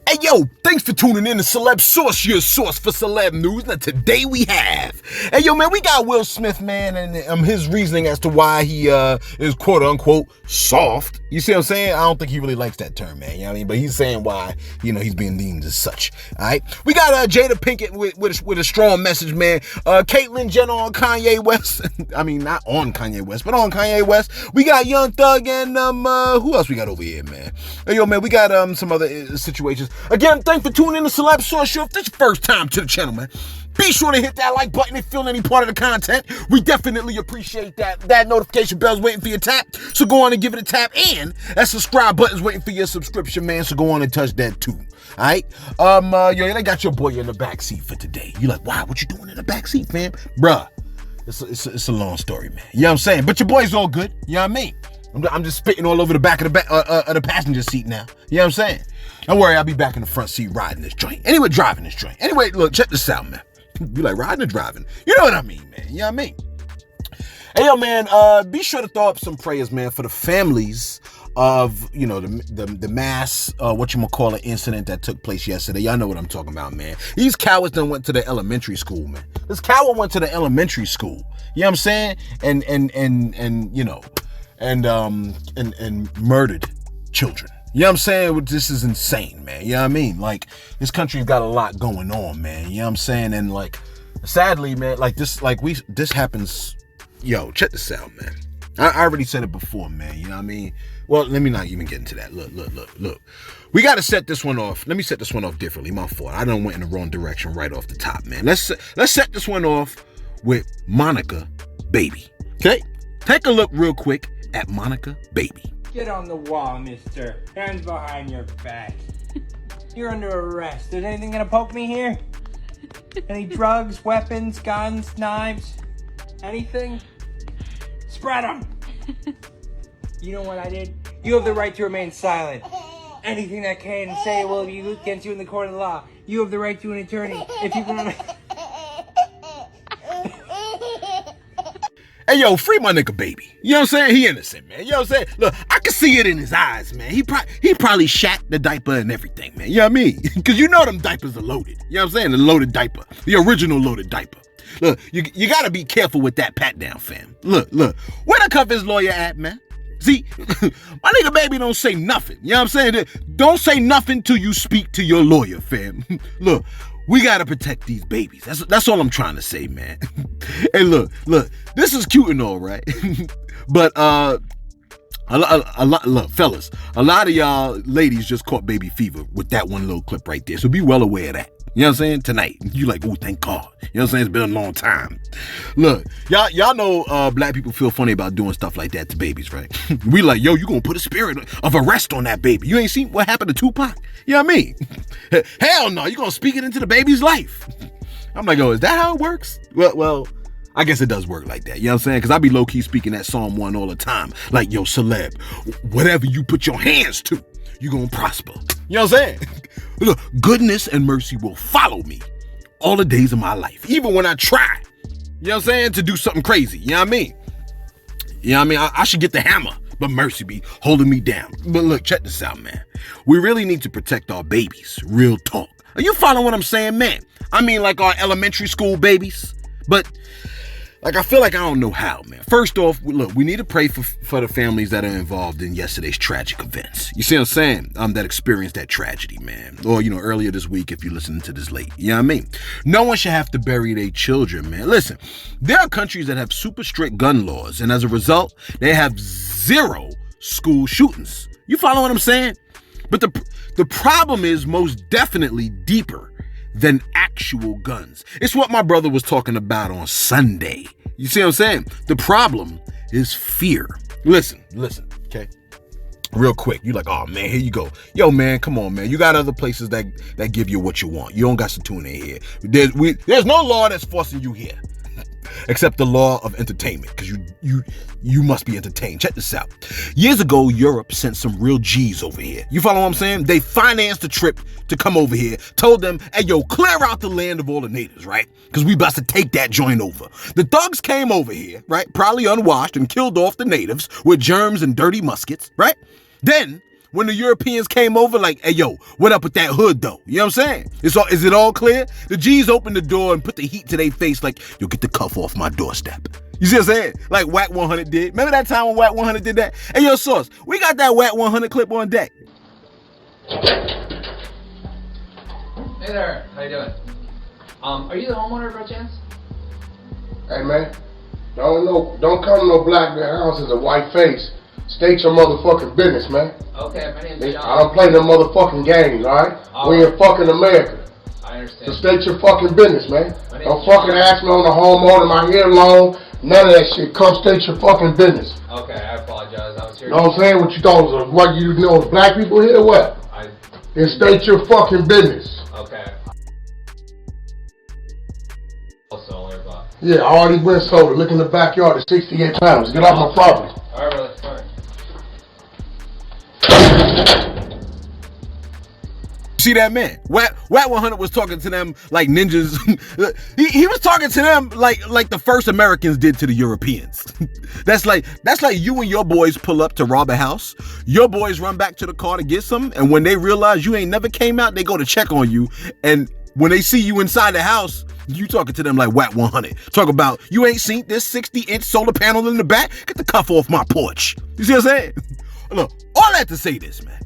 Hey yo, thanks for tuning in to Celeb Source, your source for celeb news. Now today we have, hey yo man, we got Will Smith, man, and his reasoning as to why he is quote unquote soft. You see what I'm saying? I don't think he really likes that term, man. You know what I mean? But he's saying why, he's being deemed as such. All right, we got Jada Pinkett with a strong message, man. Caitlyn Jenner on Kanye West. I mean, not on Kanye West, but on Kanye West. We got Young Thug and who else we got over here, man? Hey yo man, we got some other situations. Again, thanks for tuning in to Celeb Source Show. If this is your first time to the channel, man, be sure to hit that like button if you feel any part of the content. We definitely appreciate that. That notification bell's waiting for your tap, so go on and give it a tap. And that subscribe button's waiting for your subscription, man, so go on and touch that too. All right? Yo, they got your boy in the back seat for today. You like, wow, what you doing in the back seat, fam? Bruh, it's a long story, man. You know what I'm saying? But your boy's all good. You know what I mean? I'm just spitting all over the back of the passenger seat now. You know what I'm saying? Don't worry, I'll be back in the front seat riding this joint. Anyway, driving this joint. Anyway, look, check this out, man. You like riding or driving? You know what I mean, man. You know what I mean? Hey, yo, man, be sure to throw up some prayers, man, for the families of, the mass, incident that took place yesterday. Y'all know what I'm talking about, man. These cowards done went to the elementary school, man. This coward went to the elementary school. You know what I'm saying? And murdered children. You know what I'm saying? This is insane, man. You know what I mean? Like, this country's got a lot going on, man. You know what I'm saying? And like, sadly, man, this happens. Yo, check this out, man. I already said it before, man. You know what I mean? Well, let me not even get into that. Look. We got to set this one off. Let me set this one off differently. My fault. I done went in the wrong direction right off the top, man. Let's set this one off with Monica Baby. Okay? Take a look real quick at Monica Baby. Get on the wall, mister. Hands behind your back. You're under arrest. Is anything gonna poke me here? Any drugs, weapons, guns, knives? Anything? Spread them! You know what I did? You have the right to remain silent. Anything that can say will be used against you in the court of law. You have the right to an attorney. If you can... Hey, yo, free my nigga Baby. You know what I'm saying? He innocent, man. You know what I'm saying? Look, I can see it in his eyes, man. He probably shat the diaper and everything, man. You know what I mean? Because you know them diapers are loaded. You know what I'm saying? The loaded diaper. The original loaded diaper. Look, you got to be careful with that pat down, fam. Look. Where the cuff his lawyer at, man? See, my nigga Baby don't say nothing. You know what I'm saying? Don't say nothing till you speak to your lawyer, fam. Look. We gotta protect these babies. That's all I'm trying to say, man. Hey, look. This is cute and all, right? But a lot, look, fellas. A lot of y'all ladies just caught baby fever with that one little clip right there. So be well aware of that. You know what I'm saying? Tonight, you like, oh, thank God. You know what I'm saying? It's been a long time. Look, y'all know black people feel funny about doing stuff like that to babies, right? We like, yo, you gonna put a spirit of arrest on that baby. You ain't seen what happened to Tupac? You know what I mean? Hell no, you gonna speak it into the baby's life. I'm like, oh, is that how it works? Well, I guess it does work like that. You know what I'm saying? Because I be low-key speaking that Psalm 1 all the time. Like, yo, celeb, whatever you put your hands to, you gonna prosper. You know what I'm saying? Look, goodness and mercy will follow me all the days of my life. Even when I try, you know what I'm saying, to do something crazy. You know what I mean? You know what I mean? I should get the hammer, but mercy be holding me down. But look, check this out, man. We really need to protect our babies. Real talk. Are you following what I'm saying, man? I mean, like our elementary school babies. But like, I feel like I don't know how, man. First off, look, we need to pray for the families that are involved in yesterday's tragic events. You see what I'm saying? That experienced that tragedy, man. Or, earlier this week, if you're listening to this late. You know what I mean? No one should have to bury their children, man. Listen, there are countries that have super strict gun laws, and as a result, they have 0 school shootings. You follow what I'm saying? But the problem is most definitely deeper than actual guns. It's what my brother was talking about on Sunday. You see what I'm saying? The problem is fear. Listen, okay? Real quick. You like, oh man, here you go. Yo, man, come on, man. You got other places that give you what you want. You don't got to tune in here. There's no law that's forcing you here. Except the law of entertainment, because you must be entertained. Check this out. Years ago, Europe sent some real G's over here. You follow what I'm saying? They financed a trip to come over here, told them, hey, yo, clear out the land of all the natives, right? Because we about to take that joint over. The thugs came over here, right? Probably unwashed and killed off the natives with germs and dirty muskets, right? Then when the Europeans came over, like, hey, yo, what up with that hood, though? You know what I'm saying? Is it all clear? The G's opened the door and put the heat to their face like, yo, get the cuff off my doorstep. You see what I'm saying? Like Whack 100 did. Remember that time when Whack 100 did that? Hey, yo, Sauce, we got that Whack 100 clip on deck. Hey there, how you doing? Are you the homeowner by chance? Hey man, don't come to no black man house as a white face. State your motherfucking business, man. Okay, my name's John. I don't play them motherfucking games, alright? We in fucking America. I understand. So state your fucking business, man. Don't John. fucking ask me on the homeowner, my hair long, none of that shit. Come state your fucking business. Okay, I apologize. I was here. You know what I'm saying? What you thought was what you know, black people here or what? Then state your fucking business. Okay. Yeah, I already went sold it. Look in the backyard, it's 68 pounds. Get off my property. Alright, brother. Alright. See that man? Whack 100 was talking to them like ninjas. he was talking to them like the first Americans did to the Europeans. That's like you and your boys pull up to rob a house. Your boys run back to the car to get some, and when they realize you ain't never came out, they go to check on you. And when they see you inside the house, you talking to them like Whack 100. Talk about, you ain't seen this 60-inch solar panel in the back? Get the cuff off my porch. You see what I'm saying? Look, all that to say this, man.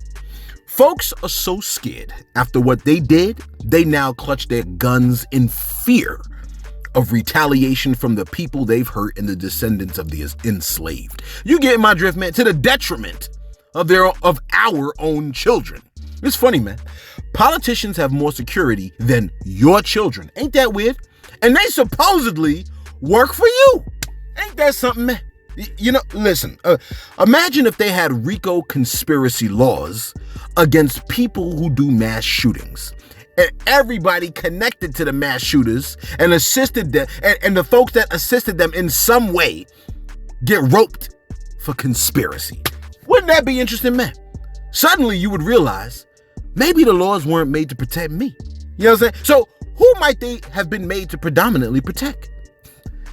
Folks are so scared after what they did, they now clutch their guns in fear of retaliation from the people they've hurt and the descendants of the enslaved. You get my drift, man, to the detriment of our own children. It's funny, man. Politicians have more security than your children. Ain't that weird? And they supposedly work for you. Ain't that something, man? You know, listen, imagine if they had RICO conspiracy laws against people who do mass shootings. And everybody connected to the mass shooters and assisted them, and the folks that assisted them in some way get roped for conspiracy. Wouldn't that be interesting, man? Suddenly you would realize maybe the laws weren't made to protect me. You know what I'm saying? So who might they have been made to predominantly protect?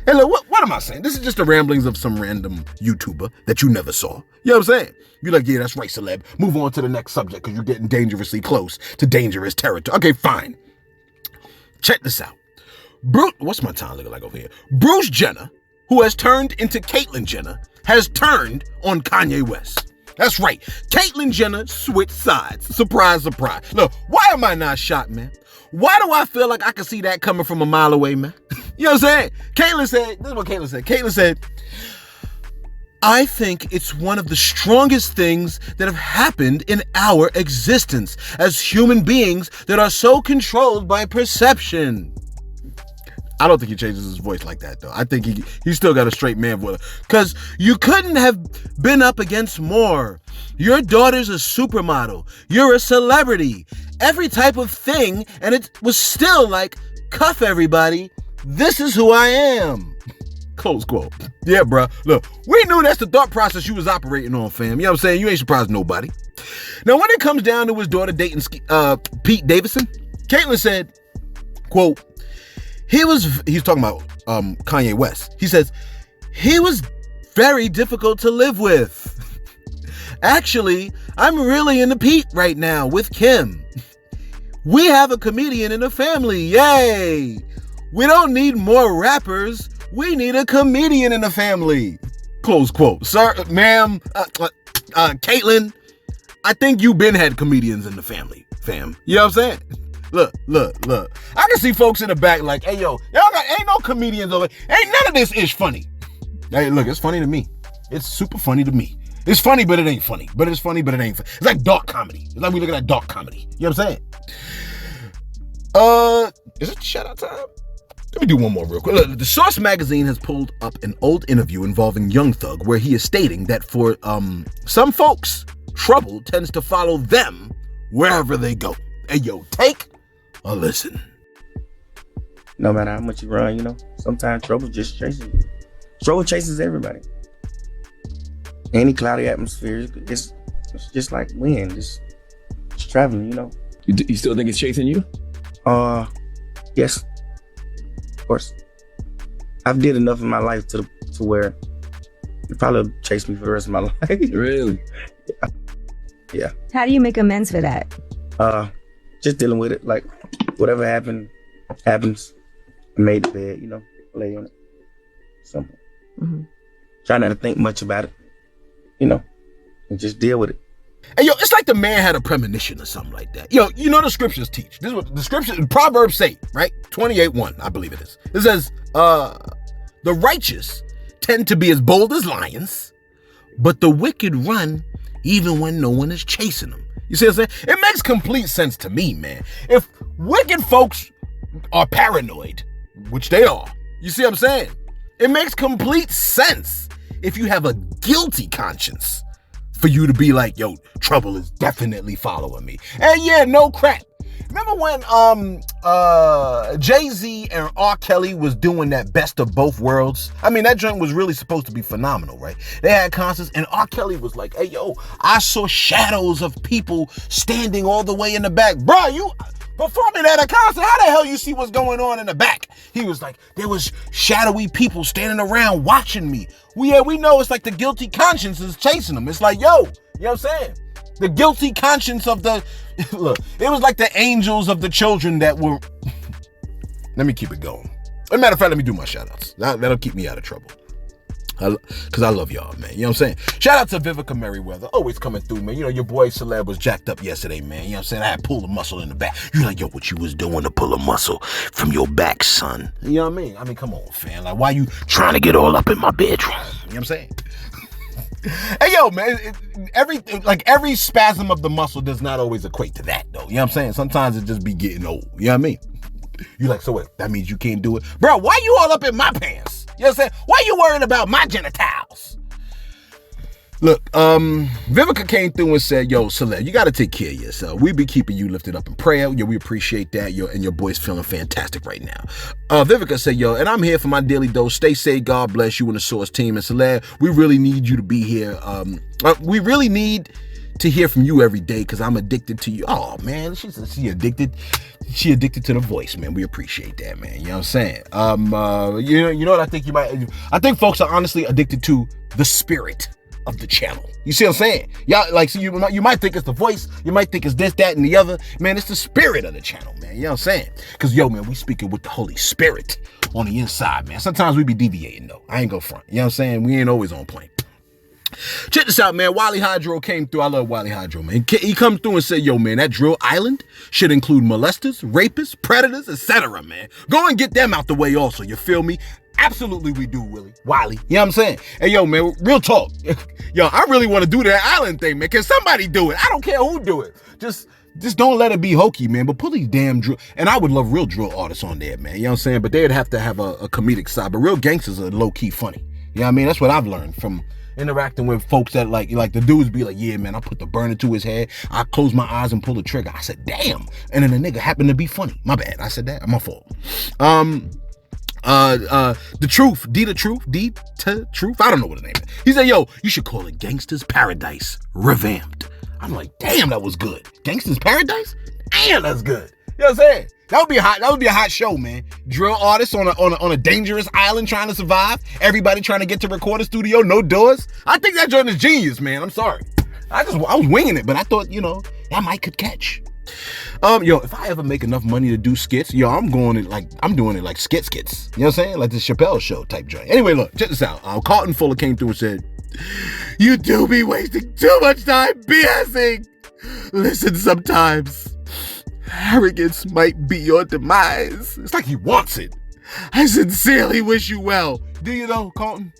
Hey, look, what am I saying? This is just the ramblings of some random YouTuber that you never saw. You know what I'm saying? You're like, yeah, that's right, celeb. Move on to the next subject because you're getting dangerously close to dangerous territory. Okay, fine. Check this out. What's my time looking like over here? Bruce Jenner, who has turned into Caitlyn Jenner, has turned on Kanye West. That's right. Caitlyn Jenner switched sides. Surprise, surprise. Look, why am I not shocked, man? Why do I feel like I can see that coming from a mile away, man? You know what I'm saying? Caitlyn said, this is what Caitlyn said. Caitlyn said, I think it's one of the strongest things that have happened in our existence as human beings that are so controlled by perception. I don't think he changes his voice like that, though. I think he still got a straight man voice. Because you couldn't have been up against more. Your daughter's a supermodel. You're a celebrity. Every type of thing. And it was still like, cuff everybody. This is who I am. Close quote. Yeah, bro. Look, we knew that's the thought process you was operating on, fam. You know what I'm saying? You ain't surprised nobody. Now, when it comes down to his daughter dating Pete Davidson, Caitlyn said, quote, he's talking about Kanye West. He says, he was very difficult to live with. Actually, I'm really into Pete right now with Kim. We have a comedian in the family. Yay. We don't need more rappers. We need a comedian in the family. Close quote. Sir, ma'am, Caitlyn, I think you been had comedians in the family, fam. You know what I'm saying? Look. I can see folks in the back like, hey, yo, ain't no comedians over here. Ain't none of this ish funny. Hey, look, it's funny to me. It's super funny to me. It's funny, but it ain't funny. But it's funny, but it ain't funny. It's like dark comedy. It's like we looking at dark comedy. You know what I'm saying? Is it shout out time? Let me do one more real quick. Look, the Source magazine has pulled up an old interview involving Young Thug where he is stating that for some folks, trouble tends to follow them wherever they go. Hey, yo, take a listen. No matter how much you run, you know, sometimes trouble just chases you. Trouble chases everybody. Any cloudy atmosphere, it's just like wind, just traveling, you know. You still think it's chasing you? Yes. Of course. I've did enough in my life to where it probably chase me for the rest of my life. Really? Yeah. Yeah. How do you make amends for that? Just dealing with it. Like, whatever happens. I made the bed, you know, lay on it. Simple. Mm-hmm. Try not to think much about it, you know, and just deal with it. Hey, yo, it's like the man had a premonition or something like that. Yo, you know the scriptures teach. This is what the scriptures, Proverbs say, right? 28:1, I believe it is. It says, the righteous tend to be as bold as lions, but the wicked run even when no one is chasing them. You see what I'm saying? It makes complete sense to me, man. If wicked folks are paranoid, which they are, you see what I'm saying? It makes complete sense if you have a guilty conscience for you to be like, yo, trouble is definitely following me. And yeah, no crap. Remember when Jay-Z and R. Kelly was doing that best of both worlds? I mean, that joint was really supposed to be phenomenal, right? They had concerts and R. Kelly was like, hey, yo, I saw shadows of people standing all the way in the back. Bro, you performing at a concert, how the hell you see what's going on in the back? He was like, there was shadowy people standing around watching me. We know it's like the guilty conscience is chasing them. It's like, yo, you know what I'm saying? The guilty conscience of the, look, it was like the angels of the children that were, let me keep it going. As a matter of fact, let me do my shout outs. That'll keep me out of trouble. Because I love y'all, man. You know what I'm saying? Shout out to Vivica Merriweather. Always coming through, man. You know, your boy Celeb was jacked up yesterday, man. You know what I'm saying? I had pulled a muscle in the back. You're like, yo, what you was doing to pull a muscle from your back, son? You know what I mean? I mean, come on, fam. Like, why you trying to get all up in my bedroom? You know what I'm saying? Hey, yo, man, every spasm of the muscle does not always equate to that, though. You know what I'm saying? Sometimes it just be getting old. You know what I mean? You like, so what? That means you can't do it? Bro, why you all up in my pants? You know what I'm saying? Why you worrying about my genitals? Look, Vivica came through and said, yo, Celeb, you got to take care of yourself. We be keeping you lifted up in prayer. Yo, we appreciate that. Yo, and your boy's feeling fantastic right now. Vivica said, yo, and I'm here for my daily dose. Stay safe. God bless you and the Source team. And Celeb, we really need you to be here. We really need to hear from you every day because I'm addicted to you. Oh, man, she addicted. She addicted to the voice, man. We appreciate that, man. You know what I'm saying? You know what I think I think folks are honestly addicted to the spirit of the channel. You see what I'm saying? Y'all, like, so you might think it's the voice, you might think it's this, that, and the other. Man, it's the spirit of the channel, man. You know what I'm saying? Because, yo, man, we speaking with the Holy Spirit on the inside, man. Sometimes we be deviating, though. I ain't go front. You know what I'm saying? We ain't always on point. Check this out, man. Wally Hydro came through. I love Wally Hydro, man. He come through and said, yo, man, that drill island should include molesters, rapists, predators, etc., man. Go and get them out the way also. You feel me? Absolutely we do, Wally. You know what I'm saying? Hey, yo, man, real talk. Yo, I really want to do that island thing, man. Can somebody do it? I don't care who do it. Just don't let it be hokey, man. But put these damn drill, and I would love real drill artists on there, man. You know what I'm saying? But they'd have to have a comedic side. But real gangsters are low-key funny. You know what I mean? That's what I've learned from interacting with folks that like the dudes be like, yeah, man, I put the burner to his head. I close my eyes and pull the trigger. I said, damn. And then the nigga happened to be funny. My bad. I said that. My fault. The truth, D to truth. I don't know what the name is. He said, yo, you should call it Gangsta's Paradise Revamped. I'm like, damn, that was good. Gangsta's Paradise? Damn, that's good. You know what I'm saying? That would be a hot show, man. Drill artists on a dangerous island trying to survive. Everybody trying to get to record a studio, no doors. I think that joint is genius, man. I'm sorry. I was winging it, but I thought, that might could catch. Yo, if I ever make enough money to do skits, yo, I'm doing it like skits. You know what I'm saying? Like the Chappelle Show type joint. Anyway, look, check this out. Carlton Fuller came through and said, you do be wasting too much time BSing. Listen, sometimes arrogance might be your demise. It's like he wants it. I sincerely wish you well. Do you though, Carlton?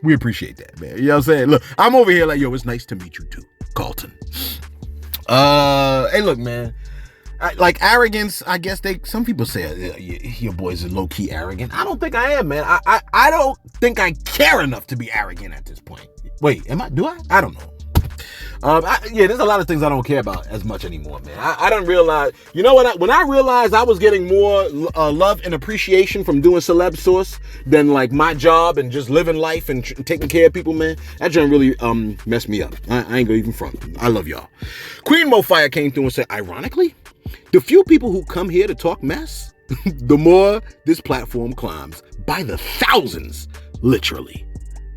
We appreciate that, man. You know what I'm saying? Look, I'm over here like, yo, it's nice to meet you too, Carlton. Hey, look, man. Like arrogance, I guess some people say your boys are low-key arrogant. I don't think I am, man. I don't think I care enough to be arrogant at this point. Wait, do I? I don't know. There's a lot of things I don't care about as much anymore, man. I don't realize, you know what? When I realized I was getting more love and appreciation from doing Celeb Source than like my job and just living life and taking care of people, man, that joint really messed me up. I ain't gonna even front. I love y'all. Queen Mofire came through and said, ironically, the few people who come here to talk mess, the more this platform climbs by the thousands, literally.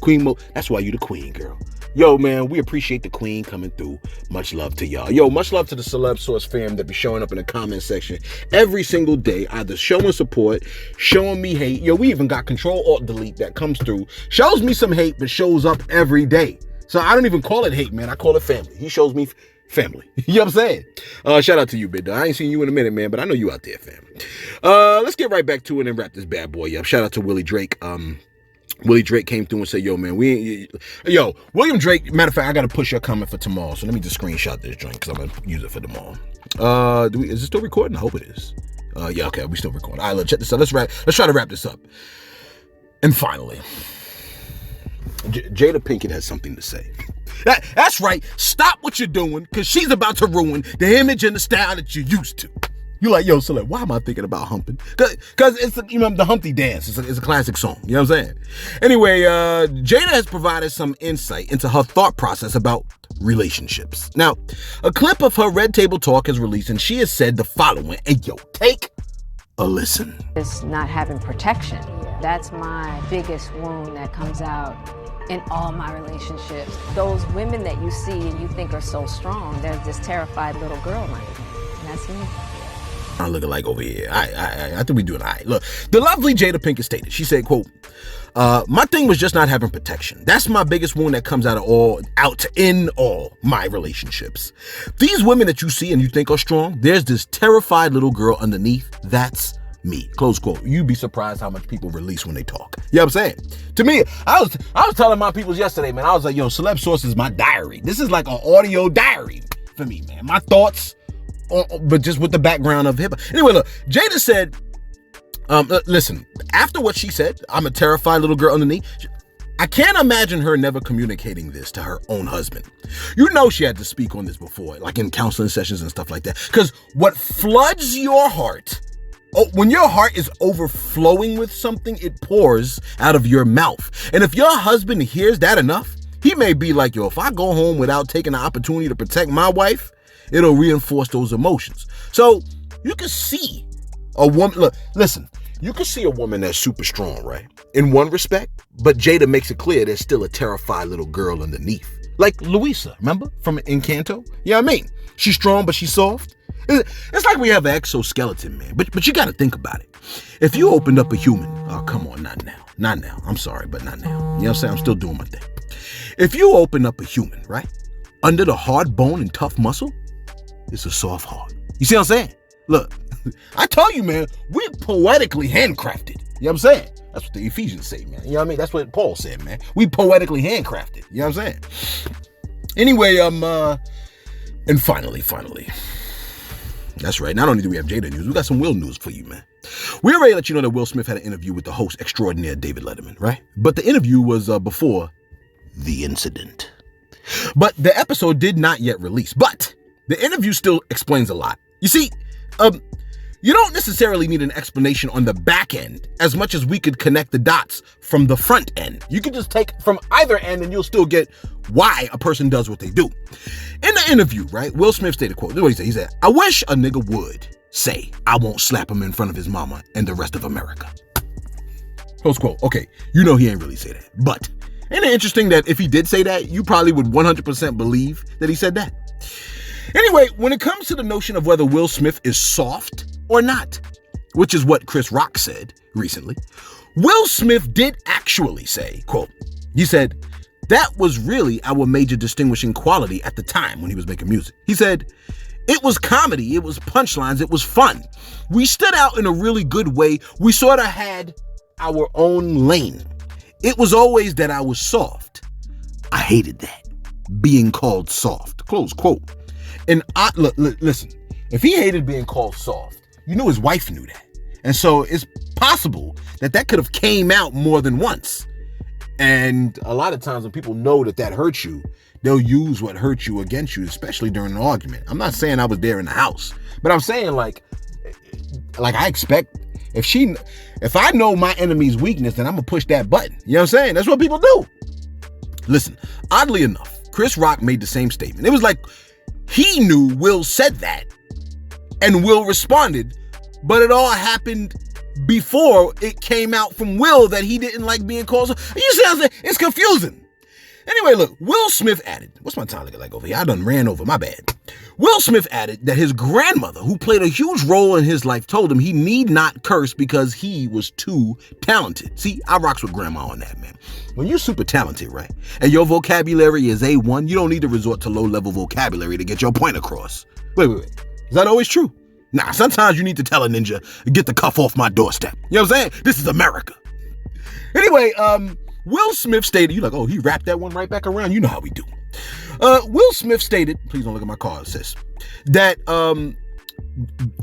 Queen Mo, that's why you the queen, girl. Yo, man, we appreciate the queen coming through. Much love to y'all. Yo, much love to the Celeb Source fam that be showing up in the comment section every single day, either showing support, showing me hate. Yo, we even got Control-Alt-Delete that comes through, shows me some hate, but shows up every day. So I don't even call it hate, man. I call it family. He shows me family. You know what I'm saying? Shout out to you, Bid. I ain't seen you in a minute, man, but I know you out there, family. Let's get right back to it and wrap this bad boy up. Shout out to Willie Drake. Willie Drake came through and said, yo, man, William Drake, matter of fact, I got to push your comment for tomorrow. So let me just screenshot this joint because I'm going to use it for tomorrow. Is it still recording? I hope it is. Yeah, okay, we still recording. All right, let's check this out. Let's try to wrap this up. And finally, Jada Pinkett has something to say. That's right. Stop what you're doing because she's about to ruin the image and the style that you're used to. You're like, yo, Celeb, why am I thinking about humping? Because it's, the Humpty Dance. It's a classic song. You know what I'm saying? Anyway, Jada has provided some insight into her thought process about relationships. Now, a clip of her Red Table Talk is released, and she has said the following. Hey, yo, take a listen. It's not having protection. That's my biggest wound that comes out in all my relationships. Those women that you see and you think are so strong, there's this terrified little girl like me, and that's me. I'm looking like over here. I think we doing all right. Look, the lovely Jada Pinkett stated, she said, quote, my thing was just not having protection. That's my biggest wound that comes out in all my relationships. These women that you see and you think are strong, there's this terrified little girl underneath. That's me. Close quote. You'd be surprised how much people release when they talk. You know what I'm saying? To me, I was telling my peoples yesterday, man, I was like, yo, Celeb Source is my diary. This is like an audio diary for me, man. My thoughts, but just with the background of hip-hop. Anyway, look, Jada said, listen, after what she said, I'm a terrified little girl underneath. I can't imagine her never communicating this to her own husband. You know she had to speak on this before, like in counseling sessions and stuff like that. Because what floods your heart, when your heart is overflowing with something, it pours out of your mouth. And if your husband hears that enough, he may be like, yo, if I go home without taking the opportunity to protect my wife, it'll reinforce those emotions. So you can see a woman, look, listen, you can see a woman that's super strong, right? In one respect, but Jada makes it clear there's still a terrified little girl underneath. Like Louisa, remember? From Encanto? You know what I mean? She's strong, but she's soft. It's like we have an exoskeleton, man. But you got to think about it. If you opened up a human, oh, come on, not now. Not now. I'm sorry, but not now. You know what I'm saying? I'm still doing my thing. If you open up a human, right? Under the hard bone and tough muscle, it's a soft heart. You see what I'm saying? Look, I tell you, man, we're poetically handcrafted. You know what I'm saying? That's what the Ephesians say, man. You know what I mean? That's what Paul said, man. We poetically handcrafted. You know what I'm saying? Anyway, and finally, that's right. Not only do we have Jada news, we got some Will news for you, man. We already let you know that Will Smith had an interview with the host extraordinaire David Letterman, right? But the interview was before the incident. But the episode did not yet release. But the interview still explains a lot. You see, you don't necessarily need an explanation on the back end as much as we could connect the dots from the front end. You could just take from either end and you'll still get why a person does what they do. In the interview, right, Will Smith stated, quote, this is what he said. He said, I wish a nigga would say, I won't slap him in front of his mama and the rest of America. Close quote. Okay, you know he ain't really say that. But ain't it interesting that if he did say that, you probably would 100% believe that he said that? Anyway, when it comes to the notion of whether Will Smith is soft or not, which is what Chris Rock said recently, Will Smith did actually say, quote, he said, that was really our major distinguishing quality at the time when he was making music. He said, it was comedy, it was punchlines, it was fun. We stood out in a really good way. We sort of had our own lane. It was always that I was soft. I hated that, being called soft, close quote. And look, listen, if he hated being called soft, you knew his wife knew that. And so it's possible that that could have came out more than once. And a lot of times when people know that that hurts you, they'll use what hurt you against you, especially during an argument. I'm not saying I was there in the house, but I'm saying like I expect if I know my enemy's weakness, then I'm gonna push that button. You know what I'm saying? That's what people do. Listen, oddly enough, Chris Rock made the same statement. It was like he knew Will said that and Will responded, but it all happened before it came out from Will that he didn't like being called. You see, it's confusing. Anyway, look, Will Smith added, what's my time looking like over here? I done ran over, my bad. Will Smith added that his grandmother, who played a huge role in his life, told him he need not curse because he was too talented. See, I rocks with grandma on that, man. When you're super talented, right, and your vocabulary is A1, you don't need to resort to low-level vocabulary to get your point across. Wait. Is that always true? Nah, sometimes you need to tell a ninja, get the cuff off my doorstep. You know what I'm saying? This is America. Anyway, Will Smith stated, you like, oh, he wrapped that one right back around. You know how we do. Will Smith stated, please don't look at my card, sis, that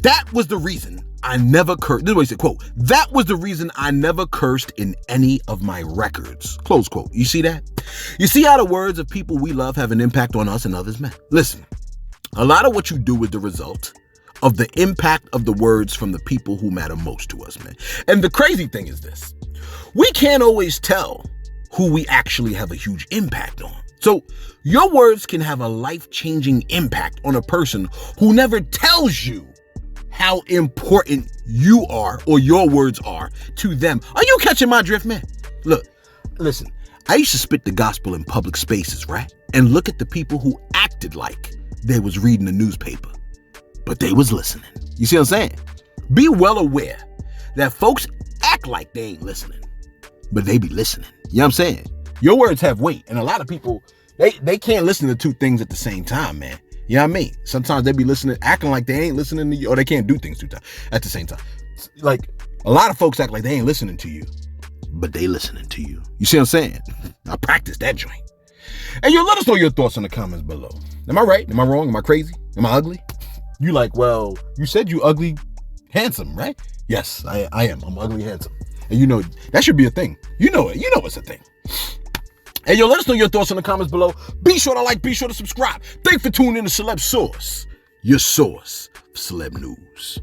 that was the reason I never cursed. This is what he said, quote, that was the reason I never cursed in any of my records, close quote. You see that? You see how the words of people we love have an impact on us and others, man? Listen, a lot of what you do is the result of the impact of the words from the people who matter most to us, man. And the crazy thing is this, we can't always tell who we actually have a huge impact on. So your words can have a life-changing impact on a person who never tells you how important you are or your words are to them. Are you catching my drift, man? Look, listen, I used to spit the gospel in public spaces, right? And look at the people who acted like they was reading the newspaper, but they was listening. You see what I'm saying? Be well aware that folks act like they ain't listening, but they be listening. You know what I'm saying? Your words have weight, and a lot of people, they can't listen to two things at the same time, man. You know what I mean? Sometimes they be listening, acting like they ain't listening to you, or they can't do things at the same time. Like, a lot of folks act like they ain't listening to you, but they listening to you. You see what I'm saying? I practice that joint. And you let us know your thoughts in the comments below. Am I right? Am I wrong? Am I crazy? Am I ugly? You like, well, you said you ugly, handsome, right? Yes, I am. I'm ugly, handsome. And you know, that should be a thing. You know it. You know it's a thing. And yo, let us know your thoughts in the comments below. Be sure to like, be sure to subscribe. Thanks for tuning in to Celeb Source, your source for celeb news.